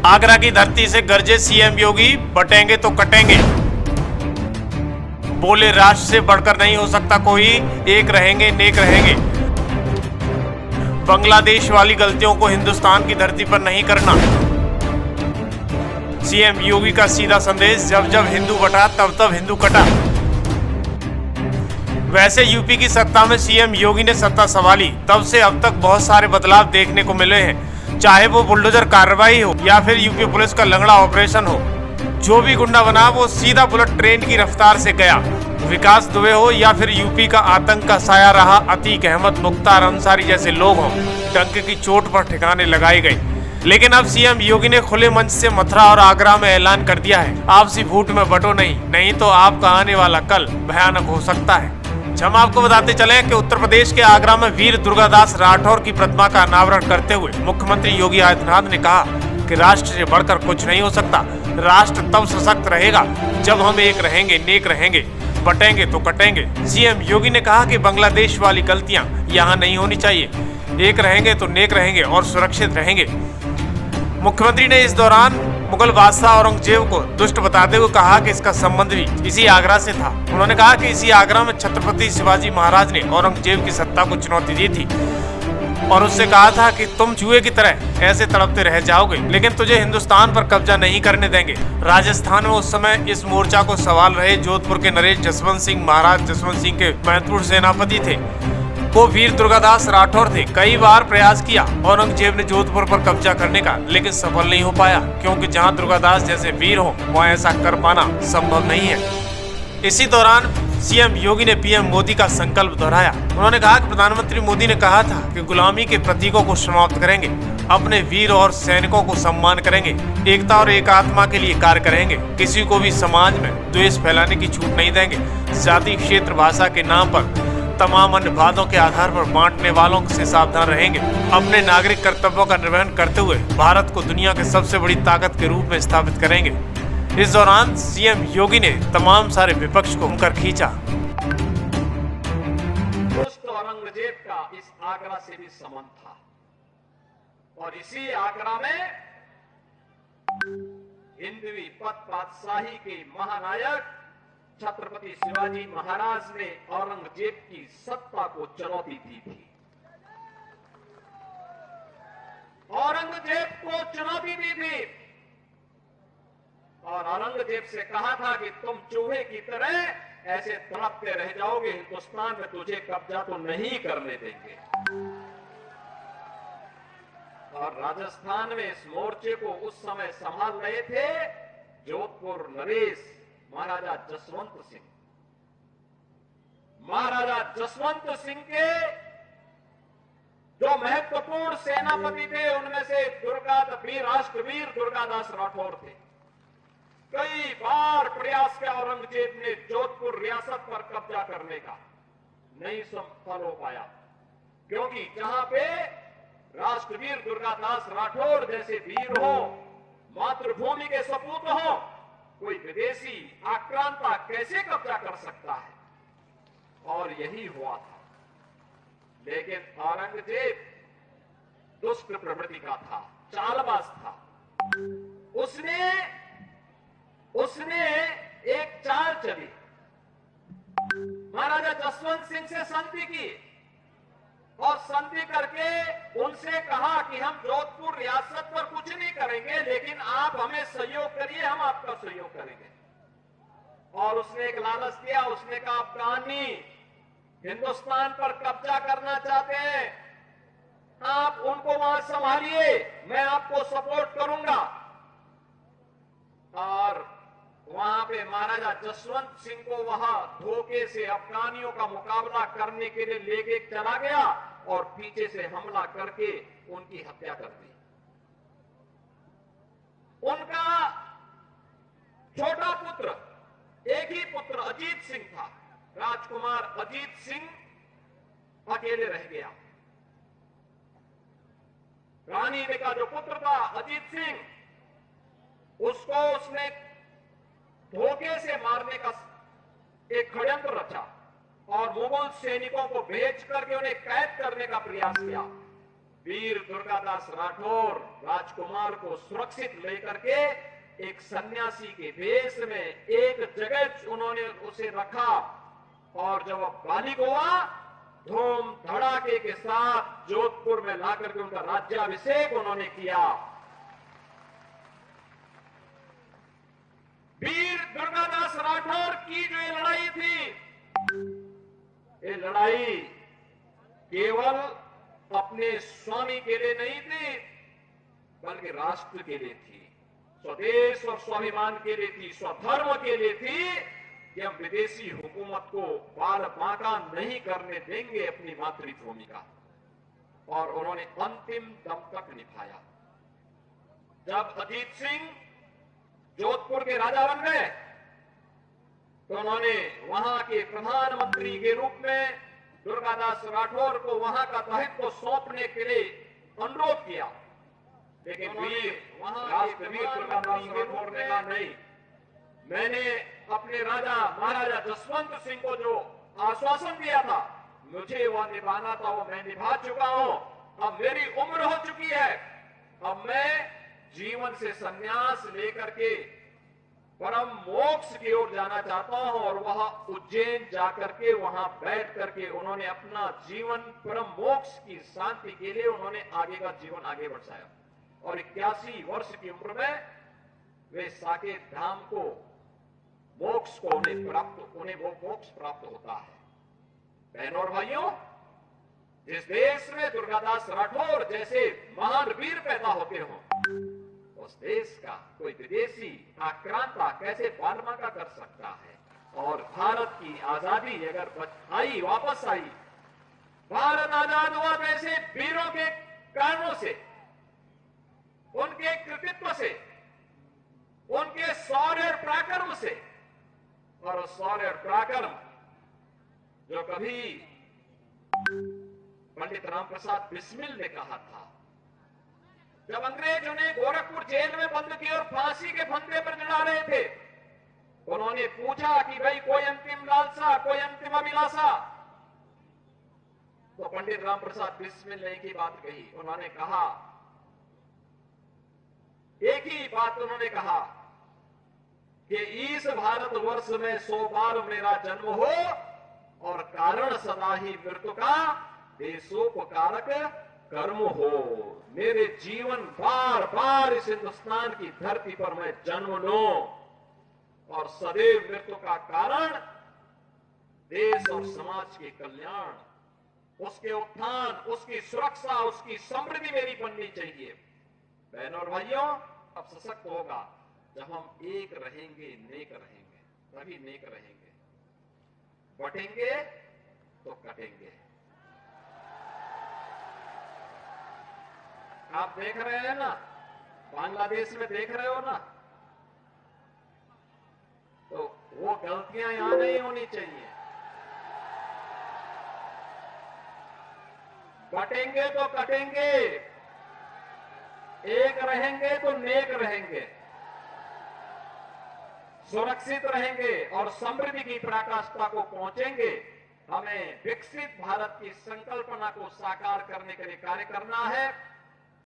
आगरा की धरती से गरजे सीएम योगी, बटेंगे तो कटेंगे। बोले राष्ट्र से बढ़कर नहीं हो सकता कोई, एक रहेंगे नेक रहेंगे। बांग्लादेश वाली गलतियों को हिंदुस्तान की धरती पर नहीं करना। सीएम योगी का सीधा संदेश, जब जब हिंदू बटा तब तब हिंदू कटा। वैसे यूपी की सत्ता में सीएम योगी ने सत्ता संभाली तब से अब तक बहुत सारे बदलाव देखने को मिले हैं, चाहे वो बुलडोजर कार्रवाई हो या फिर यूपी पुलिस का लंगड़ा ऑपरेशन हो। जो भी गुंडा बना वो सीधा बुलेट ट्रेन की रफ्तार से गया। विकास दुबे हो या फिर यूपी का आतंक का साया रहा अतीक अहमद, मुख्तार अंसारी जैसे लोग हों, डंके की चोट पर ठिकाने लगाई गई। लेकिन अब सीएम योगी ने खुले मंच से मथुरा और आगरा में ऐलान कर दिया है, आपसी फूट में बटो नहीं तो आपका आने वाला कल भयानक हो सकता है। हम आपको बताते चले कि उत्तर प्रदेश के आगरा में वीर दुर्गादास राठौर की प्रतिमा का अनावरण करते हुए मुख्यमंत्री योगी आदित्यनाथ ने कहा कि राष्ट्र से बढ़कर कुछ नहीं हो सकता। राष्ट्र तब सशक्त रहेगा जब हम एक रहेंगे, नेक रहेंगे, बटेंगे तो कटेंगे। सीएम योगी ने कहा कि बांग्लादेश वाली गलतियां यहाँ नहीं होनी चाहिए। एक रहेंगे तो नेक रहेंगे और सुरक्षित रहेंगे। मुख्यमंत्री ने इस दौरान मुगल बादशाह औरंगजेब को दुष्ट बताते हुए कहा कि इसका संबंध भी इसी आगरा से था। उन्होंने कहा कि इसी आगरा में छत्रपति शिवाजी महाराज ने औरंगजेब की सत्ता को चुनौती दी थी और उससे कहा था कि तुम चूहे की तरह ऐसे तड़पते रह जाओगे, लेकिन तुझे हिंदुस्तान पर कब्जा नहीं करने देंगे। राजस्थान में उस समय इस मोर्चा को संभाल रहे जोधपुर के नरेश जसवंत सिंह महाराज जसवंत सिंह के महत्वपूर्ण सेनापति थे, वो वीर दुर्गादास राठौर थे। कई बार प्रयास किया औरंगजेब ने जोधपुर पर कब्जा करने का, लेकिन सफल नहीं हो पाया, क्योंकि जहां दुर्गादास जैसे वीर हो वहां ऐसा कर पाना संभव नहीं है। इसी दौरान सीएम योगी ने पीएम मोदी का संकल्प दोहराया। उन्होंने कहा कि प्रधानमंत्री मोदी ने कहा था कि गुलामी के प्रतीकों को समाप्त करेंगे, अपने वीर और सैनिकों को सम्मान करेंगे, एकता और एकात्मा के लिए कार्य करेंगे, किसी को भी समाज में द्वेष फैलाने की छूट नहीं देंगे, जाति क्षेत्र भाषा के नाम पर तमाम अन्य वादों के आधार पर बांटने वालों से सावधान रहेंगे, अपने नागरिक कर्तव्यों का निर्वहन करते हुए भारत को दुनिया के सबसे बड़ी ताकत के रूप में स्थापित करेंगे। इस दौरान सीएम योगी ने तमाम सारे विपक्ष को मुकर खींचा। दुष्ट औरंगजेब का इस आगरा से भी संबंध था और इसी आगरा में हिंदवी पद बादशाही के महानायक छत्रपति शिवाजी महाराज ने औरंगजेब की सत्ता को चुनौती दी थी। औरंगजेब को चुनौती दी थी और औरंगजेब से कहा था कि तुम चूहे की तरह ऐसे तड़पते रह जाओगे, हिंदुस्तान में तुझे कब्जा तो नहीं करने देंगे। और राजस्थान में इस मोर्चे को उस समय संभाल रहे थे जोधपुर नरेश महाराजा जसवंत सिंह। महाराजा जसवंत सिंह के जो महत्वपूर्ण सेनापति थे उनमें से राष्ट्रवीर दुर्गादास राठौर थे। कई बार प्रयास किया औरंगजेब ने जोधपुर रियासत पर कब्जा करने का, नहीं सफल हो पाया, क्योंकि जहां पे राष्ट्रवीर दुर्गादास राठौर जैसे वीर हो, मातृभूमि के सपूत हो, कोई विदेशी आक्रांता कैसे कब्जा कर सकता है? और यही हुआ था। लेकिन औरंगजेब दुष्ट प्रवृत्ति का था, चालबाज था। उसने एक चाल चली, महाराजा जसवंत सिंह से संधि की और संधि करके उनसे कहा कि हम जोधपुर रियासत पर कुछ नहीं करेंगे, लेकिन आप हमें सहयोग करिए, हम आपका सहयोग करेंगे। और उसने एक लालच दिया, उसने कहा अफगानी हिंदुस्तान पर कब्जा करना चाहते हैं, आप उनको वहां संभालिए, मैं आपको सपोर्ट करूंगा। और वहां पे महाराजा जसवंत सिंह को वहां धोखे से अफगानियों का मुकाबला करने के लिए लेके चला गया और पीछे से हमला करके उनकी हत्या कर दी। उनका छोटा पुत्र, एक ही पुत्र अजीत सिंह था, राजकुमार अजीत सिंह अकेले रह गया। रानी का जो पुत्र था अजीत सिंह, उसको उसने धोखे से मारने का एक षड्यंत्र रचा और मुगल सैनिकों को भेज करके उन्हें कैद करने का प्रयास किया। वीर दुर्गादास राठौर राजकुमार को सुरक्षित लेकर के एक सन्यासी के भेष में एक जगह उन्होंने उसे रखा और जब वह बालिक हुआ धूम धड़ाके के साथ जोधपुर में लाकर के उनका राज्याभिषेक उन्होंने किया। वीर दुर्गादास राठौर की जो ये लड़ाई थी, ये लड़ाई केवल अपने स्वामी के लिए नहीं थी बल्कि राष्ट्र के लिए थी, स्वदेश और स्वाभिमान के लिए थी, स्वधर्म के लिए थी कि हम विदेशी हुकूमत को बाल बांका नहीं करने देंगे अपनी मातृभूमि का। और उन्होंने अंतिम दम तक निभाया। जब अजीत सिंह जोधपुर के राजा बन गए तो उन्होंने वहां के प्रधानमंत्री के रूप में दुर्गादास राठौर को वहां का दायित्व सौंपने के लिए अनुरोध किया, लेकिन राष्ट्रवीर दुर्गादास राठौर ने कहा नहीं, मैंने अपने राजा महाराजा जसवंत सिंह को जो आश्वासन दिया था मुझे वह निभाना था, वो मैं निभा चुका हूं। अब मेरी उम्र हो चुकी है, अब मैं जीवन से संन्यास लेकर के परम मोक्ष की ओर जाना चाहता हूं। और वह उज्जैन जाकर के वहां बैठ करके उन्होंने अपना जीवन परम मोक्ष की शांति के लिए उन्होंने आगे का जीवन आगे बढ़ाया। और 81 वर्ष की उम्र में वे साकेत धाम को मोक्ष को उन्हें वो मोक्ष प्राप्त होता है। बहनों और भाइयों, जिस देश में दुर्गादास राठौर जैसे महान वीर पैदा होते हो उस देश का कोई विदेशी आक्रांता कैसे बारमाका कर सकता है। और भारत की आजादी अगर आई, वापस आई, भारत आजाद हुआ तो ऐसे वीरों के कारणों से, उनके कृतित्व से, उनके शौर्य और पराक्रम से। और शौर्य और पराक्रम जो कभी पंडित राम प्रसाद बिस्मिल ने कहा था, जब अंग्रेज उन्हें गोरखपुर जेल में बंद किए और फांसी के फंदे पर चढ़ा रहे थे, उन्होंने पूछा कि भाई कोई अंतिम लालसा, कोई अंतिम अभिलाषा? तो पंडित राम प्रसाद बिस्मिल ने एक ही बात कही, उन्होंने कहा, एक ही बात उन्होंने कहा कि इस भारतवर्ष में 100 बार मेरा जन्म हो और कारण सदा ही मृत्यु का देशोपकारक कर्म हो। मेरे जीवन बार बार इस हिंदुस्तान की धरती पर मैं जन्म लूं और सदैव मृत्यु का कारण देश और समाज के कल्याण, उसके उत्थान, उसकी सुरक्षा, उसकी समृद्धि मेरी बननी चाहिए। बहनों और भाइयों, अब सशक्त होगा जब हम एक रहेंगे, नेक रहेंगे, तभी नेक रहेंगे। बटेंगे तो कटेंगे। आप देख रहे हैं ना, बांग्लादेश में देख रहे हो ना, तो वो गलतियां यहां नहीं होनी चाहिए। बटेंगे तो कटेंगे, एक रहेंगे तो नेक रहेंगे, सुरक्षित रहेंगे और समृद्धि की पराकाष्ठा को पहुंचेंगे। हमें विकसित भारत की संकल्पना को साकार करने के लिए कार्य करना है।